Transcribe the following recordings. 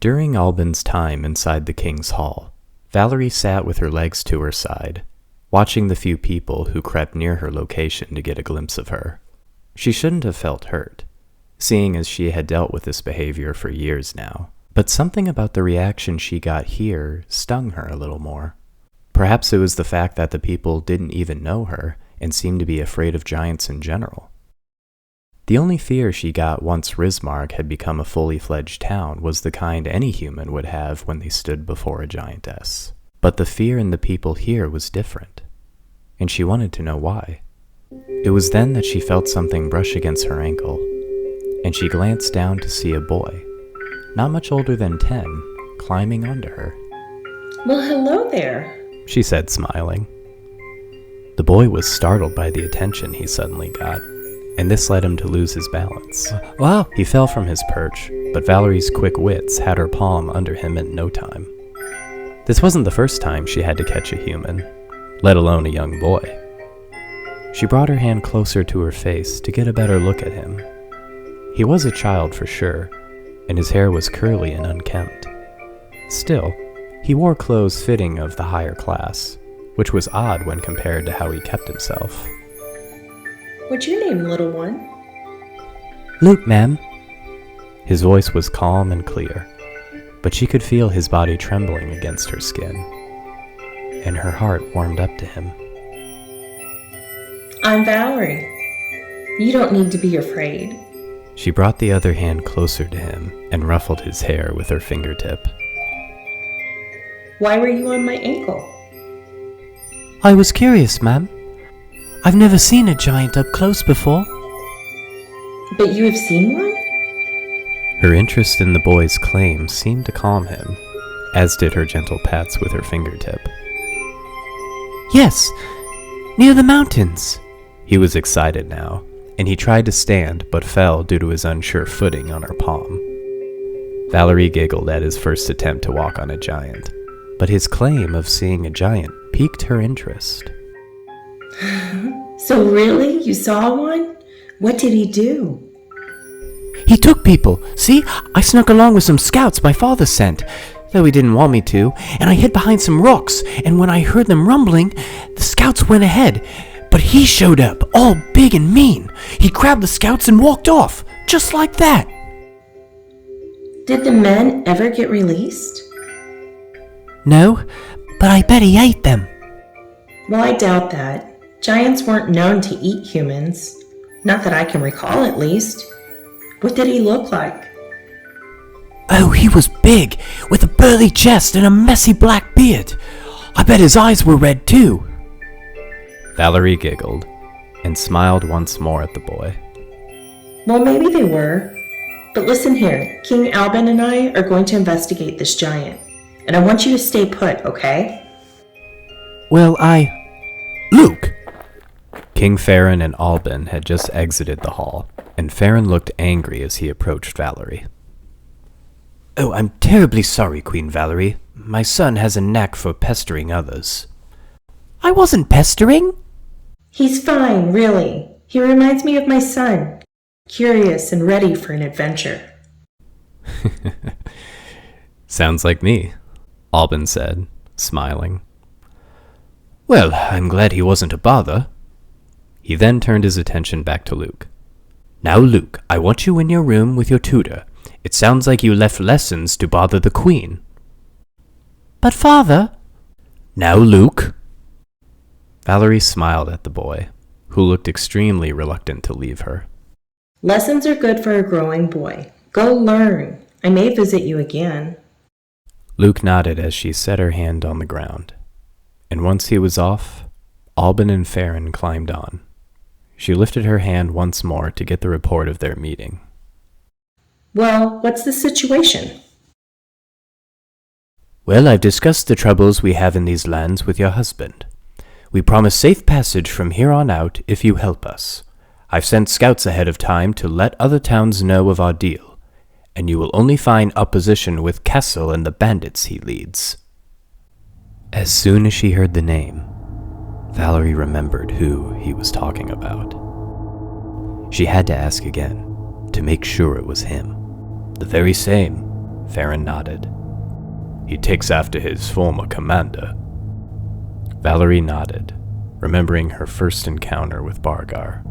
During Albin's time inside the king's hall, Valerie sat with her legs to her side, watching the few people who crept near her location to get a glimpse of her. She shouldn't have felt hurt, seeing as she had dealt with this behavior for years now, but something about the reaction she got here stung her a little more. Perhaps it was the fact that the people didn't even know her and seemed to be afraid of giants in general. The only fear she got once Rismark had become a fully fledged town was the kind any human would have when they stood before a giantess. But the fear in the people here was different, and she wanted to know why. It was then that she felt something brush against her ankle, and she glanced down to see a boy, not much older than 10, climbing onto her. "Well, hello there," she said, smiling. The boy was startled by the attention he suddenly got, and this led him to lose his balance. Wow! He fell from his perch, but Valerie's quick wits had her palm under him in no time. This wasn't the first time she had to catch a human, let alone a young boy. She brought her hand closer to her face to get a better look at him. He was a child for sure, and his hair was curly and unkempt. Still, he wore clothes fitting of the higher class, which was odd when compared to how he kept himself. "What's your name, little one?" Luke, ma'am. His voice was calm and clear, but she could feel his body trembling against her skin, and her heart warmed up to him. "I'm Valerie. You don't need to be afraid." She brought the other hand closer to him and ruffled his hair with her fingertip. "Why were you on my ankle?" I was curious, ma'am. I've never seen a giant up close before. "But you have seen one?" Her interest in the boy's claim seemed to calm him, as did her gentle pats with her fingertip. Yes, near the mountains. He was excited now, and he tried to stand but fell due to his unsure footing on her palm. Valerie giggled at his first attempt to walk on a giant, but his claim of seeing a giant piqued her interest. "So really? You saw one? What did he do?" He took people. See, I snuck along with some scouts my father sent, though he didn't want me to, and I hid behind some rocks, and when I heard them rumbling, the scouts went ahead. But he showed up, all big and mean. He grabbed the scouts and walked off, just like that. "Did the men ever get released?" No, but I bet he ate them. "Well, I doubt that. Giants weren't known to eat humans. Not that I can recall, at least. What did he look like?" Oh, he was big, with a burly chest and a messy black beard. I bet his eyes were red too. Valerie giggled and smiled once more at the boy. "Well, maybe they were. But listen here, King Albin and I are going to investigate this giant. And I want you to stay put, okay?" Well, Luke! King Ferran and Albin had just exited the hall, and Ferran looked angry as he approached Valerie. Oh, I'm terribly sorry, Queen Valerie. My son has a knack for pestering others. I wasn't pestering. "He's fine, really. He reminds me of my son. Curious and ready for an adventure." Sounds like me, Albin said, smiling. Well, I'm glad he wasn't a bother. He then turned his attention back to Luke. Now, Luke, I want you in your room with your tutor. It sounds like you left lessons to bother the Queen. But, Father... Now, Luke... Valerie smiled at the boy, who looked extremely reluctant to leave her. "Lessons are good for a growing boy. Go learn. I may visit you again." Luke nodded as she set her hand on the ground, and once he was off, Albin and Ferran climbed on. She lifted her hand once more to get the report of their meeting. "Well, what's the situation?" Well, I've discussed the troubles we have in these lands with your husband. We promise safe passage from here on out if you help us. I've sent scouts ahead of time to let other towns know of our deal, and you will only find opposition with Kassel and the bandits he leads. As soon as she heard the name, Valerie remembered who he was talking about. She had to ask again, to make sure it was him. The very same, Ferran nodded. He takes after his former commander. Valerie nodded, remembering her first encounter with Bargar.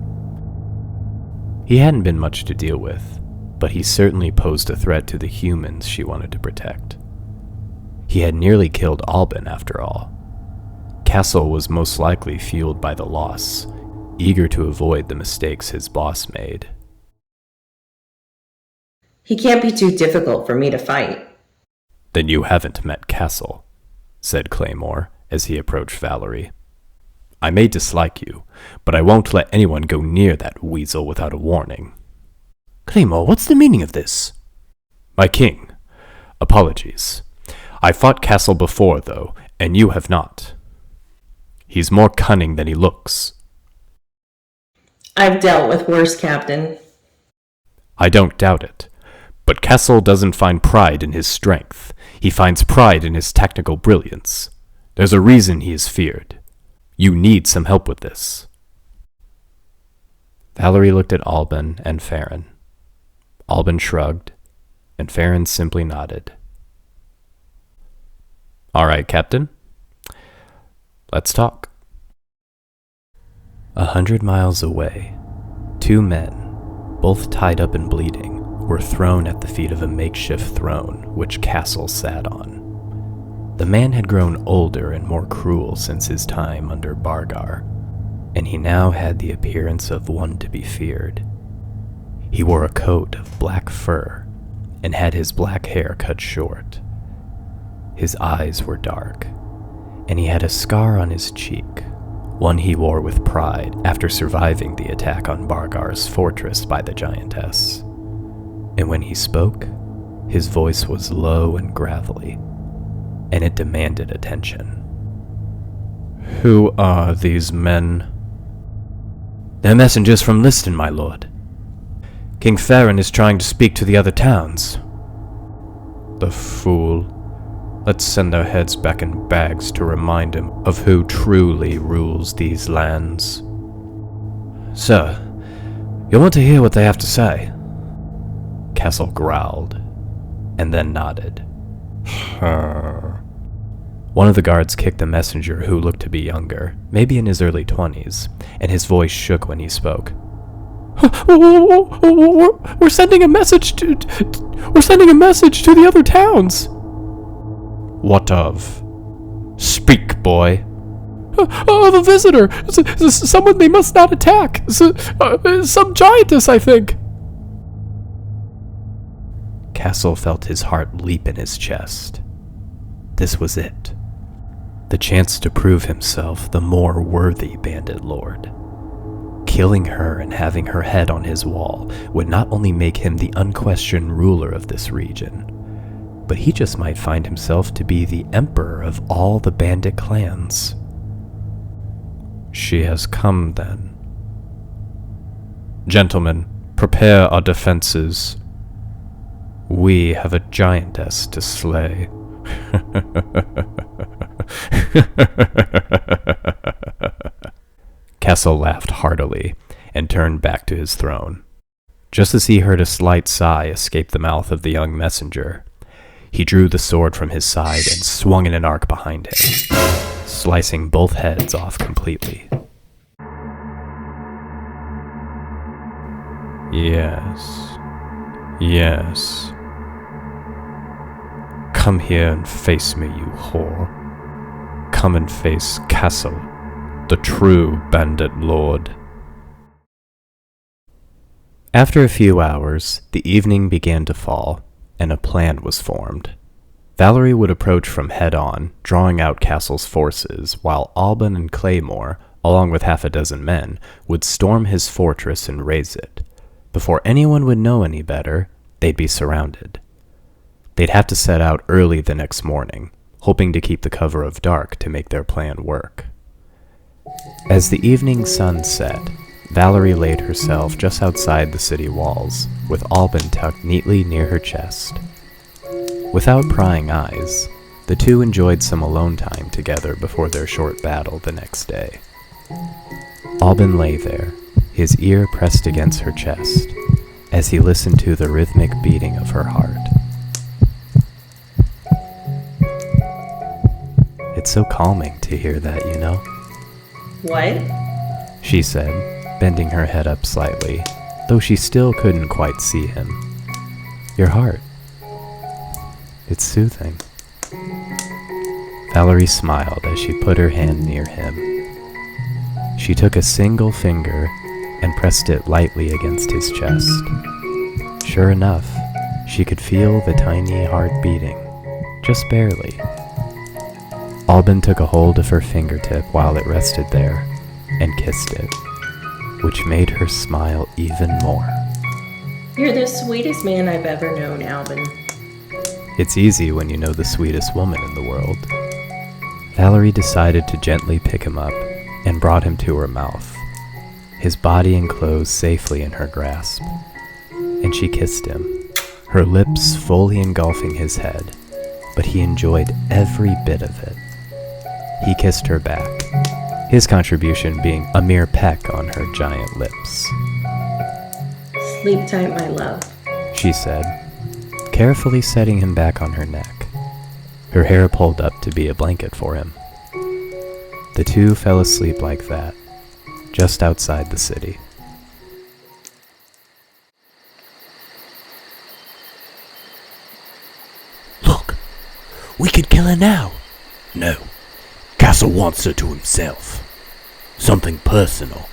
He hadn't been much to deal with, but he certainly posed a threat to the humans she wanted to protect. He had nearly killed Alban, after all. Kassel was most likely fueled by the loss, eager to avoid the mistakes his boss made. He can't be too difficult for me to fight. Then you haven't met Kassel, said Claymore as he approached Valerie. I may dislike you, but I won't let anyone go near that weasel without a warning. Claymore, what's the meaning of this? My king, apologies. I fought Kassel before, though, and you have not. He's more cunning than he looks. I've dealt with worse, Captain. I don't doubt it. But Kassel doesn't find pride in his strength. He finds pride in his technical brilliance. There's a reason he is feared. You need some help with this. Valerie looked at Alban and Ferran. Alban shrugged, and Ferran simply nodded. All right, Captain. Let's talk. 100 miles away, 2 men, both tied up and bleeding, were thrown at the feet of a makeshift throne which Kassel sat on. The man had grown older and more cruel since his time under Bargar, and he now had the appearance of one to be feared. He wore a coat of black fur and had his black hair cut short. His eyes were dark, and he had a scar on his cheek, one he wore with pride after surviving the attack on Bargar's fortress by the giantess. And when he spoke, his voice was low and gravelly, and it demanded attention. Who are these men? They're messengers from Liston, my lord. King Ferran is trying to speak to the other towns. The fool. Let's send their heads back in bags to remind him of who truly rules these lands. Sir, you'll want to hear what they have to say. Kassel growled, and then nodded. One of the guards kicked the messenger, who looked to be younger, maybe in his early 20s, and his voice shook when he spoke. We're sending a message to the other towns. What of? Speak, boy. The visitor. Someone they must not attack. Some giantess, I think. Kassel felt his heart leap in his chest. This was it. The chance to prove himself the more worthy bandit lord. Killing her and having her head on his wall would not only make him the unquestioned ruler of this region, but he just might find himself to be the emperor of all the bandit clans. She has come, then. Gentlemen, prepare our defenses. We have a giantess to slay. Kassel laughed heartily and turned back to his throne. Just as he heard a slight sigh escape the mouth of the young messenger, he drew the sword from his side and swung in an arc behind him, slicing both heads off completely. Yes. Come here and face me, you whore. Come and face Kassel, the true bandit lord. After a few hours, the evening began to fall, and a plan was formed. Valerie would approach from head on, drawing out Kassel's forces, while Alban and Claymore, along with half a dozen men, would storm his fortress and raze it. Before anyone would know any better, they'd be surrounded. They'd have to set out early the next morning, hoping to keep the cover of dark to make their plan work. As the evening sun set, Valerie laid herself just outside the city walls, with Alban tucked neatly near her chest. Without prying eyes, the two enjoyed some alone time together before their short battle the next day. Alban lay there, his ear pressed against her chest, as he listened to the rhythmic beating of her heart. It's so calming to hear that, you know? What? She said, bending her head up slightly, though she still couldn't quite see him. Your heart. It's soothing. Valerie smiled as she put her hand near him. She took a single finger and pressed it lightly against his chest. Sure enough, she could feel the tiny heart beating, just barely. Alban took a hold of her fingertip while it rested there and kissed it, which made her smile even more. You're the sweetest man I've ever known, Alban. It's easy when you know the sweetest woman in the world. Valerie decided to gently pick him up and brought him to her mouth, his body enclosed safely in her grasp, and she kissed him, her lips fully engulfing his head, but he enjoyed every bit of it. He kissed her back, his contribution being a mere peck on her giant lips. Sleep tight, my love, She said, carefully setting him back on her neck, her hair pulled up to be a blanket for him. The two fell asleep like that, just outside the city. Look, we could kill her now. No, Kassel wants her to himself. Something personal.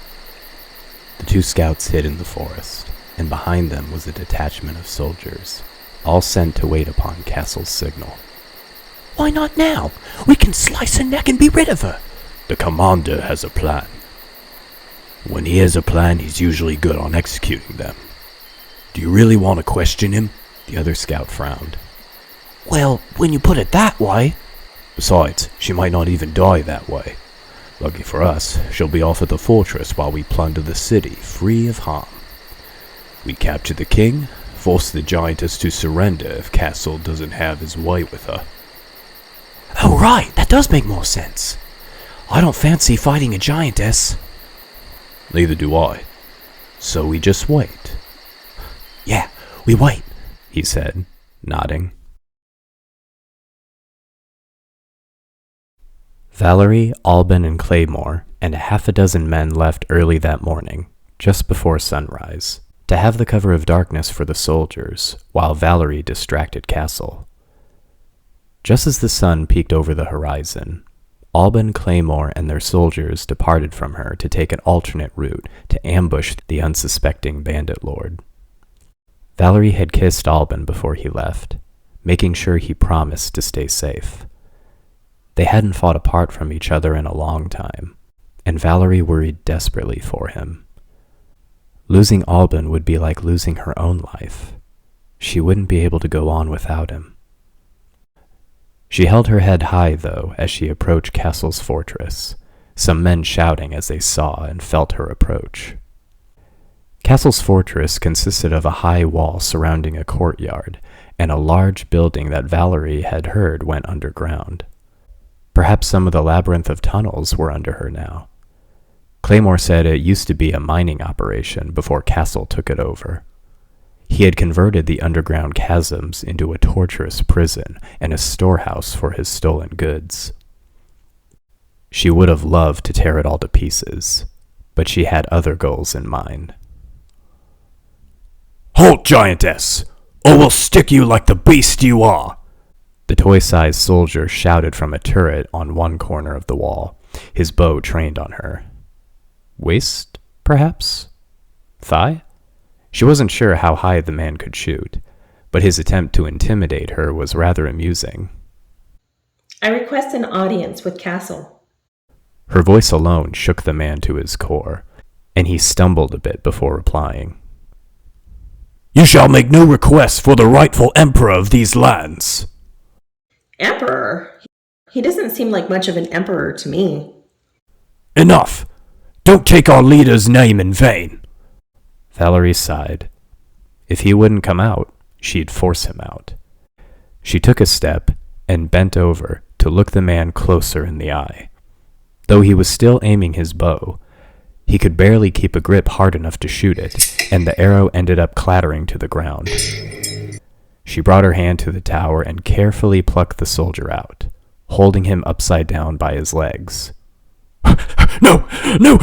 The two scouts hid in the forest, and behind them was a detachment of soldiers, all sent to wait upon Kassel's signal. Why not now? We can slice her neck and be rid of her. The commander has a plan. When he has a plan, he's usually good on executing them. Do you really want to question him? The other scout frowned. Well, when you put it that way. Besides, she might not even die that way. Lucky for us, she'll be off at the fortress while we plunder the city, free of harm. We capture the king, force the giantess to surrender if Kassel doesn't have his way with her. Oh right, that does make more sense. I don't fancy fighting a giantess. Neither do I. So we just wait. Yeah, we wait, he said, nodding. Valerie, Alban, and Claymore, and a half a dozen men left early that morning, just before sunrise, to have the cover of darkness for the soldiers, while Valerie distracted Kassel. Just as the sun peeked over the horizon, Alban, Claymore, and their soldiers departed from her to take an alternate route to ambush the unsuspecting bandit lord. Valerie had kissed Alban before he left, making sure he promised to stay safe. They hadn't fought apart from each other in a long time, and Valerie worried desperately for him. Losing Alban would be like losing her own life. She wouldn't be able to go on without him. She held her head high, though, as she approached Kassel's fortress, some men shouting as they saw and felt her approach. Kassel's fortress consisted of a high wall surrounding a courtyard and a large building that Valerie had heard went underground. Perhaps some of the labyrinth of tunnels were under her now. Claymore said it used to be a mining operation before Kassel took it over. He had converted the underground chasms into a torturous prison and a storehouse for his stolen goods. She would have loved to tear it all to pieces, but she had other goals in mind. Halt, giantess, or we'll stick you like the beast you are! The toy-sized soldier shouted from a turret on one corner of the wall, his bow trained on her. Waist, perhaps? Thigh? She wasn't sure how high the man could shoot, but his attempt to intimidate her was rather amusing. I request an audience with Kassel. Her voice alone shook the man to his core, and he stumbled a bit before replying. You shall make no requests for the rightful emperor of these lands. Emperor? He doesn't seem like much of an emperor to me. Enough! Don't take our leader's name in vain. Valerie sighed. If he wouldn't come out, she'd force him out. She took a step and bent over to look the man closer in the eye. Though he was still aiming his bow, he could barely keep a grip hard enough to shoot it, and the arrow ended up clattering to the ground. She brought her hand to the tower and carefully plucked the soldier out, holding him upside down by his legs. No,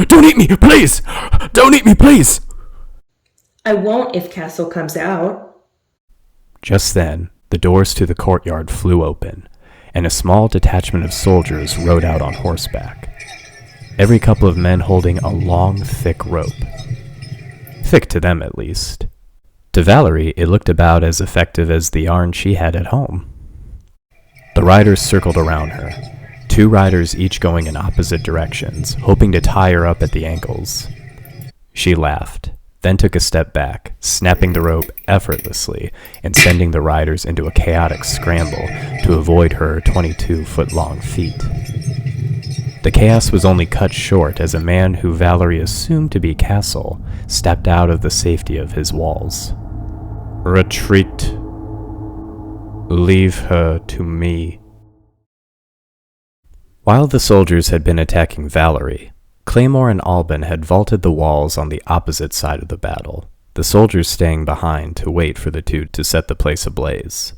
don't eat me, please! Don't eat me, please! I won't if Kassel comes out. Just then, the doors to the courtyard flew open, and a small detachment of soldiers rode out on horseback. Every couple of men holding a long, thick rope. Thick to them, at least. To Valerie, it looked about as effective as the yarn she had at home. The riders circled around her, 2 riders each going in opposite directions, hoping to tie her up at the ankles. She laughed, then took a step back, snapping the rope effortlessly and sending the riders into a chaotic scramble to avoid her 22-foot-long feet. The chaos was only cut short as a man who Valerie assumed to be Kassel stepped out of the safety of his walls. "Retreat. Leave her to me." While the soldiers had been attacking Valerie, Claymore and Alban had vaulted the walls on the opposite side of the battle, the soldiers staying behind to wait for the two to set the place ablaze.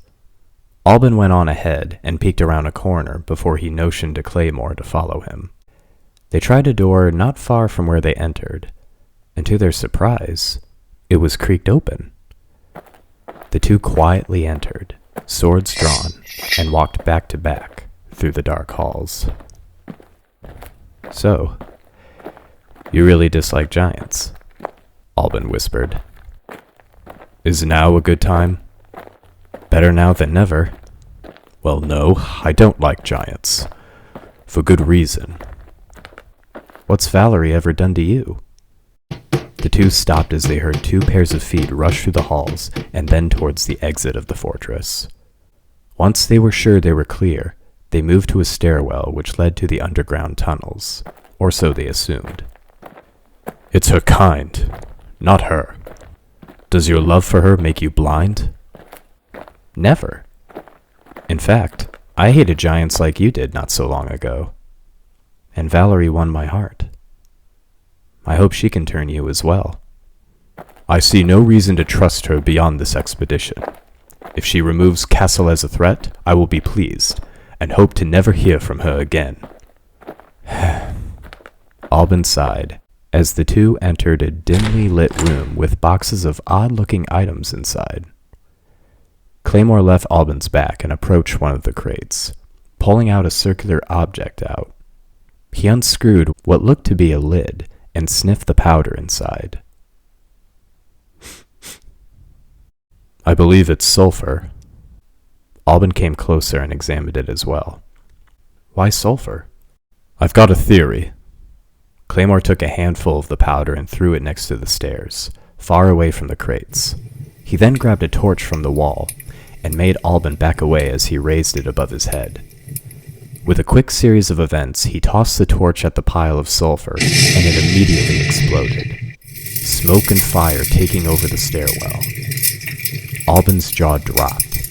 Alban went on ahead and peeked around a corner before he motioned to Claymore to follow him. They tried a door not far from where they entered, and to their surprise, it was creaked open. The two quietly entered, swords drawn, and walked back to back through the dark halls. "So, you really dislike giants?" Alban whispered. "Is now a good time? Better now than never." "Well, no, I don't like giants. For good reason." "What's Valerie ever done to you?" The two stopped as they heard 2 pairs of feet rush through the halls and then towards the exit of the fortress. Once they were sure they were clear, they moved to a stairwell which led to the underground tunnels, or so they assumed. "It's her kind, not her. Does your love for her make you blind?" "Never. In fact, I hated giants like you did not so long ago. And Valerie won my heart. I hope she can turn you as well." "I see no reason to trust her beyond this expedition. If she removes Kassel as a threat, I will be pleased, and hope to never hear from her again." Alban sighed as the two entered a dimly lit room with boxes of odd-looking items inside. Claymore left Alban's back and approached one of the crates, pulling out a circular object out. He unscrewed what looked to be a lid and sniffed the powder inside. "I believe it's sulfur." Alban came closer and examined it as well. "Why sulfur?" "I've got a theory." Claymore took a handful of the powder and threw it next to the stairs, far away from the crates. He then grabbed a torch from the wall and made Alban back away as he raised it above his head. With a quick series of events, he tossed the torch at the pile of sulfur, and it immediately exploded, smoke and fire taking over the stairwell. Alban's jaw dropped,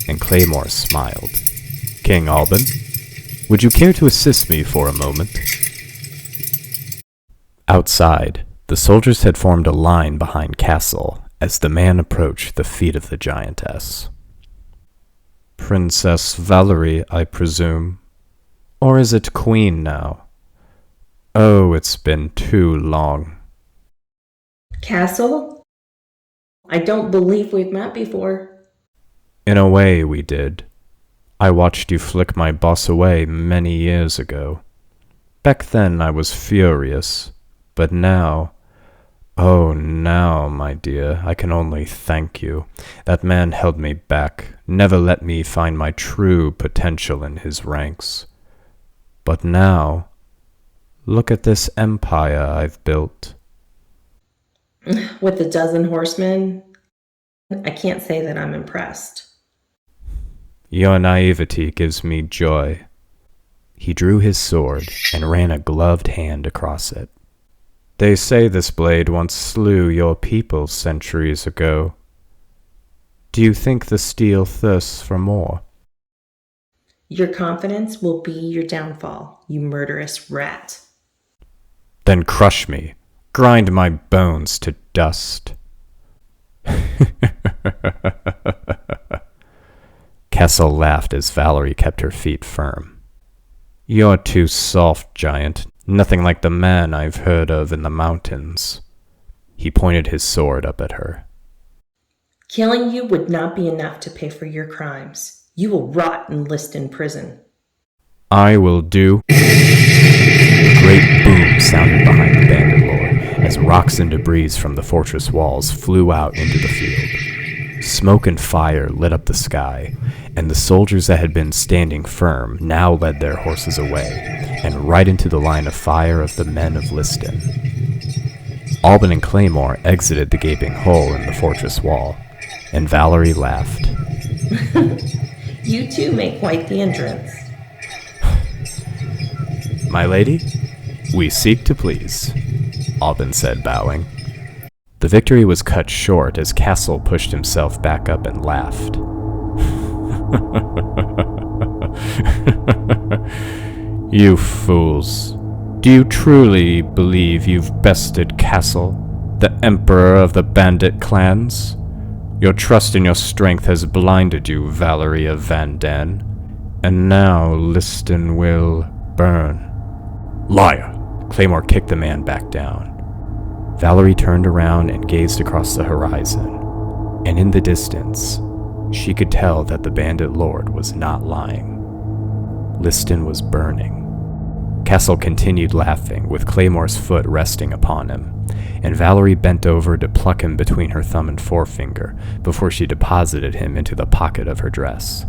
and Claymore smiled. "King Alban, would you care to assist me for a moment?" Outside, the soldiers had formed a line behind Kassel as the man approached the feet of the giantess. "Princess Valerie, I presume. Or is it Queen now? Oh, it's been too long." Kassel? I don't believe we've met before. "In a way, we did. I watched you flick my boss away many years ago. Back then I was furious, but now... Oh, now, my dear, I can only thank you. That man held me back, never let me find my true potential in his ranks. But now, look at this empire I've built." With a dozen horsemen, I can't say that I'm impressed. "Your naivety gives me joy." He drew his sword and ran a gloved hand across it. "They say this blade once slew your people centuries ago. Do you think the steel thirsts for more?" Your confidence will be your downfall, you murderous rat. "Then crush me. Grind my bones to dust." Kassel laughed as Valerie kept her feet firm. You're too soft, giant. Nothing like the man I've heard of in the mountains. He pointed his sword up at her. Killing you would not be enough to pay for your crimes. You will rot in Liston prison. I will do. A great boom sounded behind the bandit lord as rocks and debris from the fortress walls flew out into the field. Smoke and fire lit up the sky, and the soldiers that had been standing firm now led their horses away, and right into the line of fire of the men of Liston. Alban and Claymore exited the gaping hole in the fortress wall, and Valerie laughed. You two make quite the entrance. My lady, we seek to please, Alban said, bowing. The victory was cut short as Kassel pushed himself back up and laughed. You fools. Do you truly believe you've bested Kassel, the emperor of the Bandit clans? Your trust in your strength has blinded you, Valerie of Vandan, and now Liston will burn. Liar! Claymore kicked the man back down. Valerie turned around and gazed across the horizon, and in the distance, she could tell that the bandit lord was not lying. Liston was burning. Kassel continued laughing, with Claymore's foot resting upon him, and Valerie bent over to pluck him between her thumb and forefinger before she deposited him into the pocket of her dress.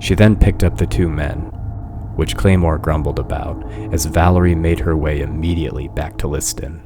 She then picked up the two men, which Claymore grumbled about, as Valerie made her way immediately back to Liston.